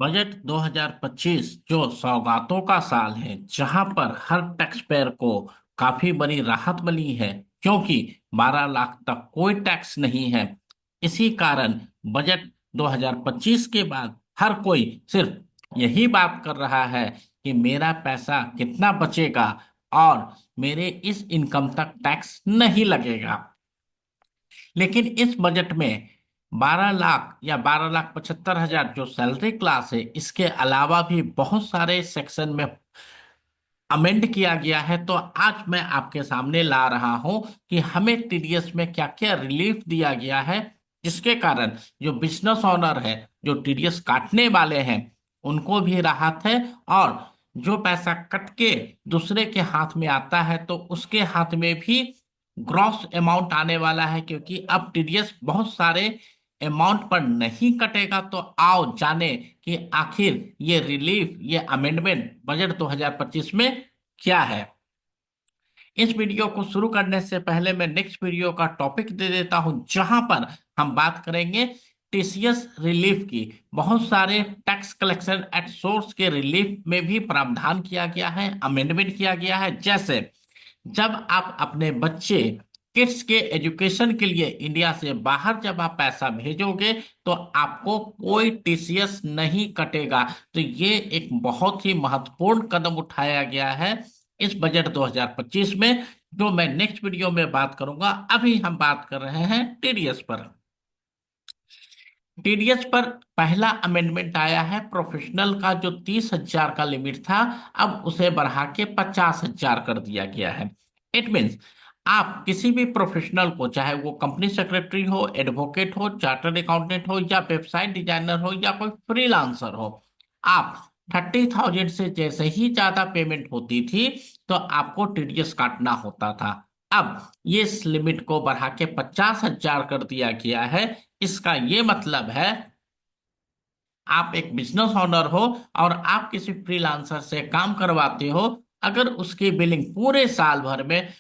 Budget 2025 जो सौगातों का साल है, जहां पर हर टैक्स पेयर को काफी बड़ी राहत मिली है, क्योंकि 12 लाख तक कोई टैक्स नहीं है। इसी कारण बजट 2025 के बाद हर कोई सिर्फ यही बात कर रहा है कि मेरा पैसा कितना बचेगा और मेरे इस इनकम तक टैक्स नहीं लगेगा। लेकिन इस बजट में 12 लाख या 12,75,000 जो सैलरी क्लास है, इसके अलावा भी बहुत सारे सेक्शन में अमेंड किया गया है। तो आज मैं आपके सामने ला रहा हूं कि हमें टीडीएस में क्या क्या रिलीफ दिया गया है, जिसके कारण जो बिजनेस ओनर है, जो टीडीएस काटने वाले हैं, उनको भी राहत है। और जो पैसा कट के दूसरे के हाथ में आता है, तो उसके हाथ में भी ग्रॉस अमाउंट आने वाला है, क्योंकि अब टीडीएस बहुत सारे अमाउंट पर नहीं कटेगा। तो आओ जाने कि आखिर ये रिलीफ, ये अमेंडमेंट बजट 2025 में क्या है। इस वीडियो को शुरू करने से पहले मैं नेक्स्ट वीडियो का टॉपिक दे देता हूं, जहां पर हम बात करेंगे टीसीएस रिलीफ की। बहुत सारे टैक्स कलेक्शन एट सोर्स के रिलीफ में भी प्रावधान किया गया है, अमेंडमेंट किया गया है। जैसे जब आप अपने बच्चे किड्स के एजुकेशन के लिए इंडिया से बाहर जब आप पैसा भेजोगे, तो आपको कोई टीसीएस नहीं कटेगा। तो ये एक बहुत ही महत्वपूर्ण कदम उठाया गया है इस बजट 2025 में, जो मैं नेक्स्ट वीडियो में बात करूंगा। अभी हम बात कर रहे हैं टीडीएस पर। टीडीएस पर पहला अमेंडमेंट आया है। प्रोफेशनल का जो 30,000 का लिमिट था, अब उसे बढ़ा के 50,000 कर दिया गया है। इट मीन्स आप किसी भी प्रोफेशनल को, चाहे वो कंपनी सेक्रेटरी हो, एडवोकेट हो, चार्टर्ड अकाउंटेंट हो, या वेबसाइट डिजाइनर हो, या कोई फ्रीलांसर हो, आप 30,000 से जैसे ही ज्यादा पेमेंट होती थी, तो आपको टीडीएस काटना होता था। अब ये इस लिमिट को बढ़ा के 50,000 कर दिया गया है। इसका ये मतलब है, आप एक बिजनेस ओनर हो और आप किसी फ्रीलांसर से काम करवाते हो, अगर उसकी बिलिंग पूरे साल भर में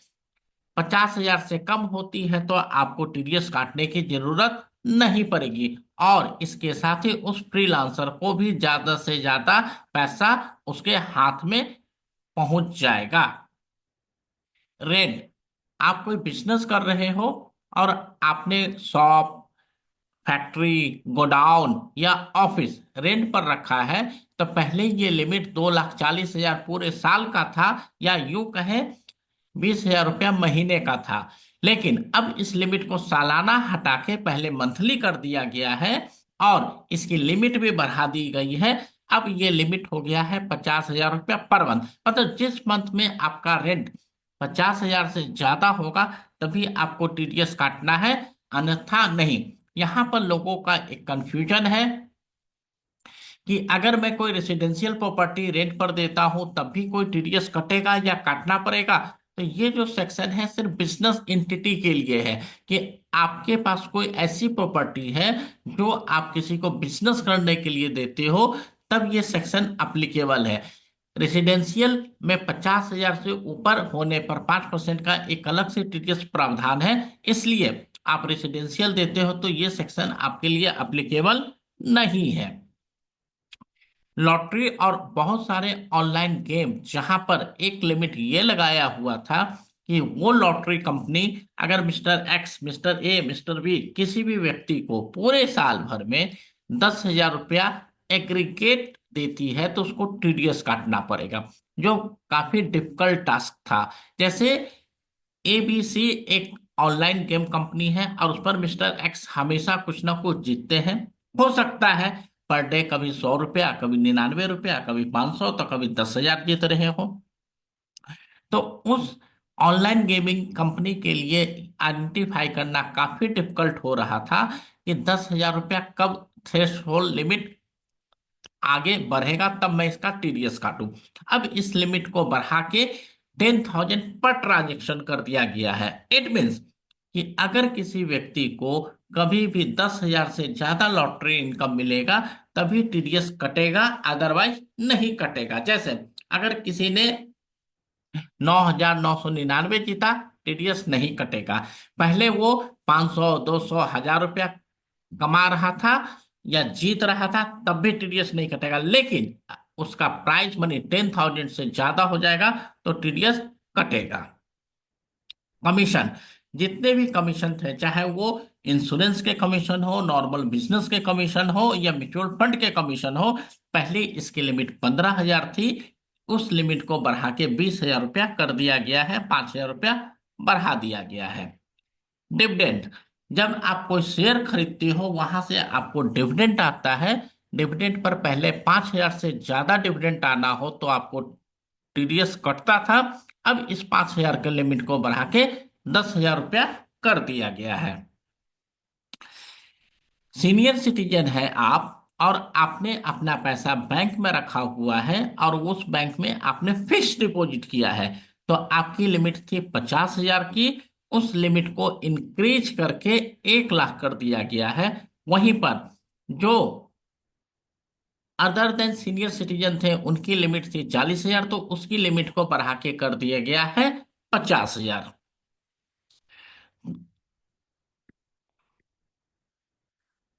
50,000 से कम होती है, तो आपको टीडीएस काटने की जरूरत नहीं पड़ेगी। और इसके साथ ही उस फ्रीलांसर को भी ज्यादा से ज्यादा पैसा उसके हाथ में पहुंच जाएगा। रेंट, आप कोई बिजनेस कर रहे हो और आपने शॉप, फैक्ट्री, गोडाउन या ऑफिस रेंट पर रखा है, तो पहले ये लिमिट 2,40,000 पूरे साल का था, या यूं कहें 20,000 रुपया महीने का था। लेकिन अब इस लिमिट को सालाना हटा के पहले मंथली कर दिया गया है, और इसकी लिमिट भी बढ़ा दी गई है। अब ये लिमिट हो गया है 50,000 रुपया पर मंथ। मतलब जिस मंथ में आपका रेंट 50,000 से ज्यादा होगा, तभी आपको टीडीएस काटना है, अन्यथा नहीं। यहाँ पर लोगों का एक कंफ्यूजन है कि अगर मैं कोई रेसिडेंशियल प्रॉपर्टी रेंट पर देता हूं, तब भी कोई टीडीएस कटेगा या काटना पड़ेगा। तो ये जो सेक्शन है सिर्फ बिजनेस एंटिटी के लिए है, कि आपके पास कोई ऐसी प्रॉपर्टी है जो आप किसी को बिजनेस करने के लिए देते हो, तब ये सेक्शन अप्लीकेबल है। रेसिडेंशियल में 50,000 से ऊपर होने पर 5% का एक अलग से टीडीएस प्रावधान है। इसलिए आप रेसिडेंशियल देते हो तो ये सेक्शन आपके लिए अप्लीकेबल नहीं है। लॉटरी और बहुत सारे ऑनलाइन गेम, जहां पर एक लिमिट ये लगाया हुआ था कि वो लॉटरी कंपनी अगर mister X, mister A, mister B किसी भी व्यक्ति को पूरे साल भर में 10,000 रुपया एग्रीगेट देती है, तो उसको टीडीएस काटना पड़ेगा, जो काफी डिफिकल्ट टास्क था। जैसे एबीसी एक ऑनलाइन गेम कंपनी है, और उस पर मिस्टर एक्स हमेशा कुछ ना कुछ जीतते हैं। हो सकता है पर डे कभी 100 रुपया, कभी 99 रुपया, कभी 500, तो कभी 10,000 जीत रहे हो। तो उस ऑनलाइन गेमिंग कंपनी के लिए आइडेंटिफाई करना काफी डिफिकल्ट हो रहा था कि 10,000 रुपया कब थ्रेशोल्ड लिमिट आगे बढ़ेगा, तब मैं इसका टीडीएस काटूं। अब इस लिमिट को बढ़ा के 10,000 पर ट्रांजेक्शन कर दिया गया है। इट मीन्स कि अगर किसी व्यक्ति को कभी भी 10,000 से ज्यादा लॉटरी इनकम मिलेगा, तभी टीडीएस कटेगा, अदरवाइज नहीं कटेगा। जैसे अगर किसी ने 9,999 जीता, टीडीएस नहीं कटेगा। पहले वो 500, 200, 1,000 रुपया कमा रहा था, या जीत रहा था तब भी टीडीएस नहीं कटेगा, लेकिन उसका प्राइज मनी 10,000 से ज्यादा हो जाएगा तो टीडीएस कटेगा। कमीशन, जितने भी कमीशन थे, चाहे वो इंश्योरेंस के कमीशन हो, नॉर्मल बिजनेस के कमीशन हो या म्यूचुअल फंड के कमीशन हो, पहले इसकी लिमिट 15,000 थी, उस लिमिट को बढ़ा के 20,000 रुपया कर दिया गया है, 5,000 रुपया बढ़ा दिया गया है। डिविडेंड, जब आप कोई शेयर खरीदते हो वहां से आपको डिविडेंड आता है। डिविडेंड पर पहले 5,000 से ज्यादा डिविडेंड आना हो तो आपको टीडीएस कटता था। अब इस 5,000 के लिमिट को बढ़ा के 10,000 रुपया कर दिया गया है। सीनियर सिटीजन है आप और आपने अपना पैसा बैंक में रखा हुआ है और उस बैंक में आपने फिक्स डिपॉजिट किया है, तो आपकी लिमिट थी 50,000 की, उस लिमिट को इंक्रीज करके 1 लाख कर दिया गया है। वहीं पर जो अदर देन सीनियर सिटीजन थे उनकी लिमिट थी 40,000, तो उसकी लिमिट को बढ़ा के कर दिया गया है 50,000।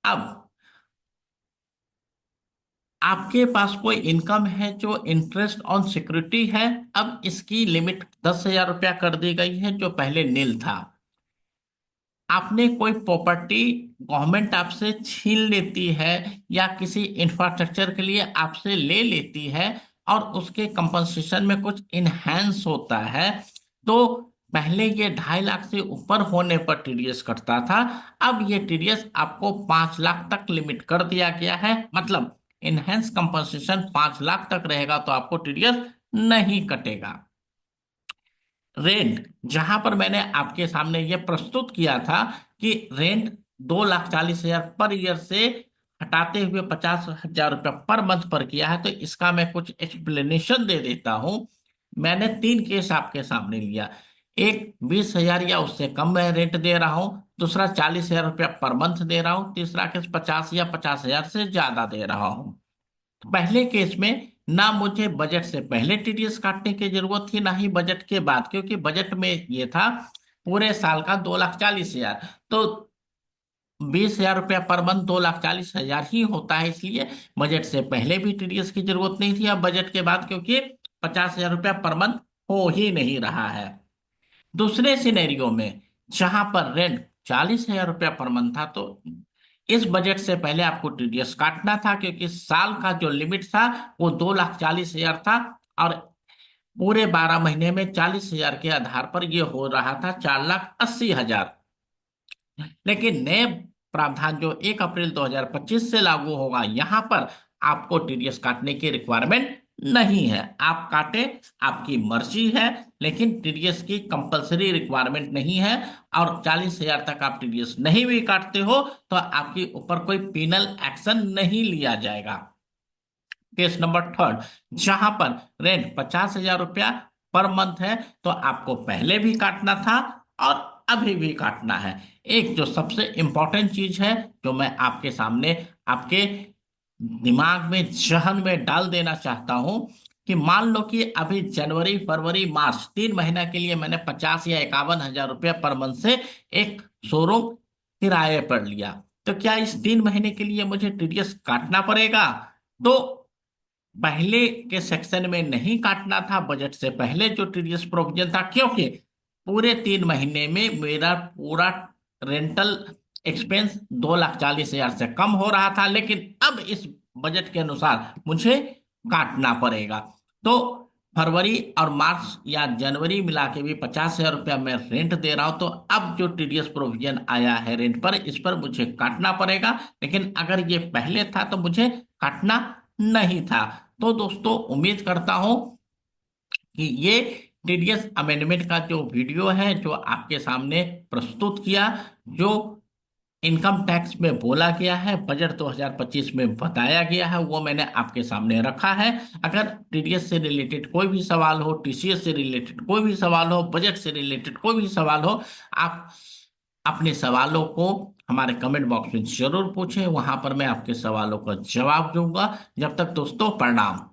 अब आपके पास कोई इनकम है जो इंटरेस्ट ऑन सिक्योरिटी है, अब इसकी लिमिट 10,000 रुपया कर दी गई है जो पहले नील था। आपने कोई प्रॉपर्टी गवर्नमेंट आपसे छीन लेती है या किसी इंफ्रास्ट्रक्चर के लिए आपसे ले लेती है और उसके कंपनसेशन में कुछ इनहेंस होता है, तो पहले ये 2.5 लाख से ऊपर होने पर टीडीएस कटता था। अब ये टीडीएस आपको 5 लाख तक लिमिट कर दिया गया है, मतलब इनहेंस कंपनसेशन 5 लाख तक रहेगा तो आपको टीडीएस नहीं कटेगा। रेंट, जहां पर मैंने आपके सामने यह प्रस्तुत किया था कि रेंट 2,40,000 पर ईयर से हटाते हुए 50,000 रुपया पर मंथ पर किया है, तो इसका मैं कुछ एक्सप्लेनेशन दे देता हूं। मैंने 3 केस आपके सामने लिया। एक 20,000 या उससे कम मैं रेंट दे रहा हूं, दूसरा 40,000 रुपया पर मंथ दे रहा हूं, तीसरा केस 50 या 50,000 से ज्यादा दे रहा हूं। पहले केस में ना मुझे बजट से पहले टीडीएस काटने की जरूरत थी, ना ही बजट के बाद, क्योंकि बजट में ये था पूरे साल का 2,40,000, तो 20,000 रुपया पर मंथ 2,40,000 ही होता है, इसलिए बजट से पहले भी टीडीएस की जरूरत नहीं थी, अब बजट के बाद क्योंकि 50,000 रुपया पर मंथ हो ही नहीं रहा है। दूसरे सिनेरियो में जहां पर रेंट 40,000 रुपया पर मंथ था, तो इस बजट से पहले आपको टीडीएस काटना था, क्योंकि साल का जो लिमिट था वो 2,40,000 था और पूरे 12 महीने में 40,000 के आधार पर यह हो रहा था 4,80,000। लेकिन नए प्रावधान जो 1 अप्रैल 2025 से लागू होगा, यहां पर आपको टीडीएस काटने की रिक्वायरमेंट नहीं है। आप काटे, आपकी मर्जी है, लेकिन टीडीएस की कंपलसरी रिक्वायरमेंट नहीं है। और 40,000 तक आप टीडीएस नहीं भी काटते हो तो आपके ऊपर कोई पिनल एक्शन नहीं लिया जाएगा। केस नंबर थर्ड, जहां पर रेंट 50,000 रुपया पर मंथ है, तो आपको पहले भी काटना था और अभी भी काटना है। एक जो सबसे इंपॉर्टेंट चीज है जो मैं आपके सामने, आपके दिमाग में, जहन में डाल देना चाहता हूं, कि मान लो कि अभी जनवरी फरवरी मार्च 3 महीना के लिए मैंने 50 या 51 हजार रुपया पर मंथ से एक शोरूम किराए पर लिया, तो क्या इस 3 महीने के लिए मुझे टीडीएस काटना पड़ेगा? तो पहले के सेक्शन में नहीं काटना था, बजट से पहले जो टीडीएस प्रोविजन था, क्योंकि पूरे 3 महीने में मेरा पूरा रेंटल एक्सपेंस 2,40,000 से कम हो रहा था, लेकिन अब इस बजट के अनुसार मुझे काटना पड़ेगा। तो फरवरी और मार्च या जनवरी मिला के भी 50,000 रुपया मैं रेंट दे रहा हूं, तो अब जो टीडीएस प्रोविजन आया है रेंट पर, इस पर मुझे काटना पड़ेगा। लेकिन अगर ये पहले था तो मुझे काटना नहीं था। तो दोस्तों, उम्मीद करता हूं कि ये टीडीएस अमेंडमेंट का जो वीडियो है जो आपके सामने प्रस्तुत किया, जो इनकम टैक्स में बोला गया है, बजट 2025 में बताया गया है, वो मैंने आपके सामने रखा है। अगर टीडीएस से रिलेटेड कोई भी सवाल हो, टीसीएस से रिलेटेड कोई भी सवाल हो, बजट से रिलेटेड कोई भी सवाल हो, आप अपने सवालों को हमारे कमेंट बॉक्स में जरूर पूछें, वहां पर मैं आपके सवालों का जवाब दूंगा। जब तक दोस्तों, प्रणाम।